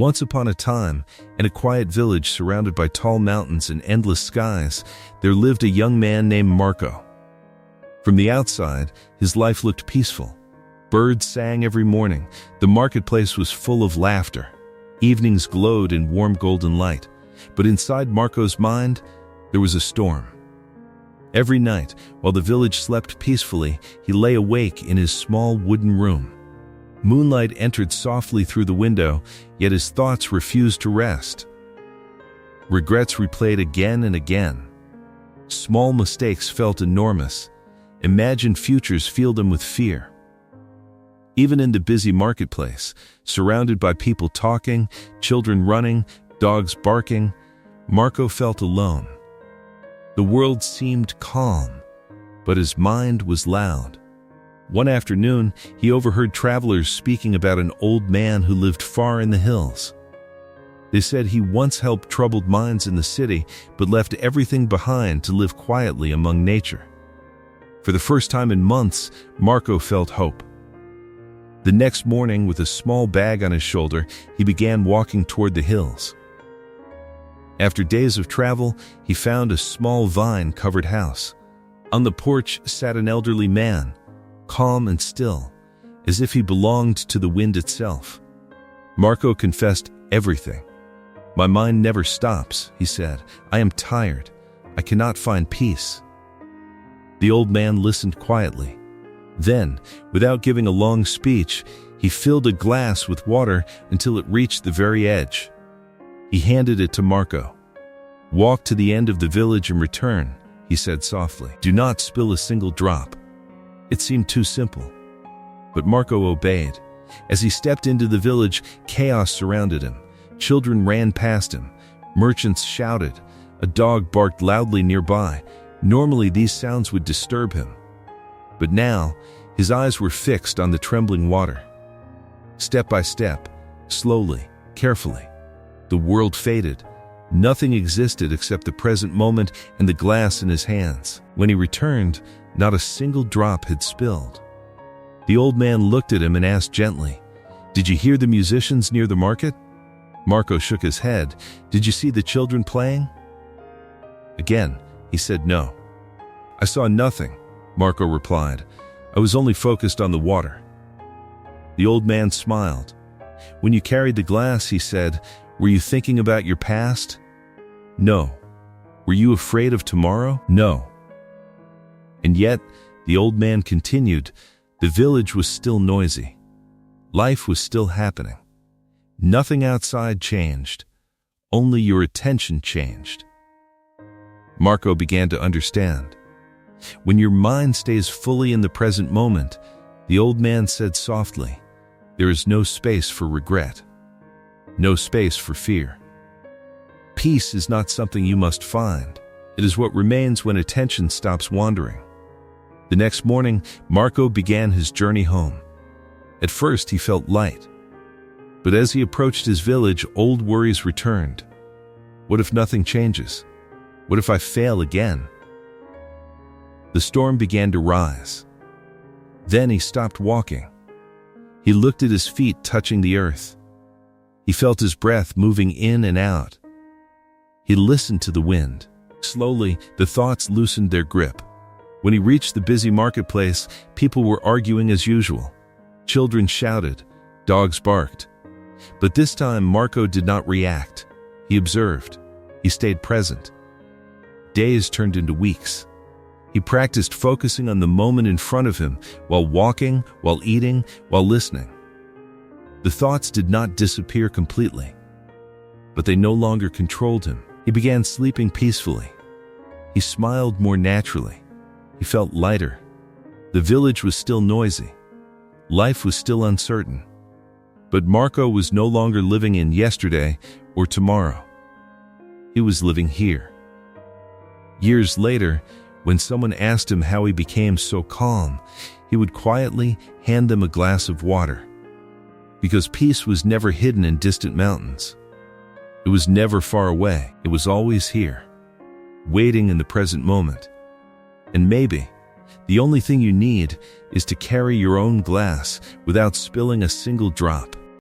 Once upon a time, in a quiet village surrounded by tall mountains and endless skies, there lived a young man named Marco. From the outside, his life looked peaceful. Birds sang every morning, the marketplace was full of laughter. Evenings glowed in warm golden light, but inside Marco's mind, there was a storm. Every night, while the village slept peacefully, he lay awake in his small wooden room. Moonlight entered softly through the window, yet his thoughts refused to rest. Regrets replayed again and again. Small mistakes felt enormous. Imagined futures filled him with fear. Even in the busy marketplace, surrounded by people talking, children running, dogs barking, Marco felt alone. The world seemed calm, but his mind was loud. One afternoon, he overheard travelers speaking about an old man who lived far in the hills. They said he once helped troubled minds in the city, but left everything behind to live quietly among nature. For the first time in months, Marco felt hope. The next morning, with a small bag on his shoulder, he began walking toward the hills. After days of travel, he found a small vine-covered house. On the porch sat an elderly man, calm and still, as if he belonged to the wind itself. Marco confessed everything. "My mind never stops," he said. "I am tired. I cannot find peace." The old man listened quietly. Then, without giving a long speech, he filled a glass with water until it reached the very edge. He handed it to Marco. "Walk to the end of the village and return," he said softly. "Do not spill a single drop." It seemed too simple. But Marco obeyed. As he stepped into the village, chaos surrounded him. Children ran past him. Merchants shouted. A dog barked loudly nearby. Normally, these sounds would disturb him. But now, his eyes were fixed on the trembling water. Step by step, slowly, carefully, the world faded. Nothing existed except the present moment and the glass in his hands. When he returned, not a single drop had spilled. The old man looked at him and asked gently, "Did you hear the musicians near the market?" Marco shook his head. "Did you see the children playing?" Again, he said no. "I saw nothing," Marco replied. "I was only focused on the water." The old man smiled. "When you carried the glass," he said, "were you thinking about your past?" "No." "Were you afraid of tomorrow?" "No." And yet, the old man continued, the village was still noisy. Life was still happening. Nothing outside changed. Only your attention changed. Marco began to understand. When your mind stays fully in the present moment, the old man said softly, there is no space for regret. No space for fear. Peace is not something you must find. It is what remains when attention stops wandering. The next morning, Marco began his journey home. At first, he felt light. But as he approached his village, old worries returned. What if nothing changes? What if I fail again? The storm began to rise. Then he stopped walking. He looked at his feet touching the earth. He felt his breath moving in and out. He listened to the wind. Slowly, the thoughts loosened their grip. When he reached the busy marketplace, people were arguing as usual. Children shouted, dogs barked. But this time, Marco did not react. He observed. He stayed present. Days turned into weeks. He practiced focusing on the moment in front of him, while walking, while eating, while listening. The thoughts did not disappear completely, but they no longer controlled him. He began sleeping peacefully. He smiled more naturally. He felt lighter. The village was still noisy. Life was still uncertain. But Marco was no longer living in yesterday or tomorrow. He was living here. Years later, when someone asked him how he became so calm, he would quietly hand them a glass of water. Because peace was never hidden in distant mountains. It was never far away. It was always here, waiting in the present moment. And maybe the only thing you need is to carry your own glass without spilling a single drop.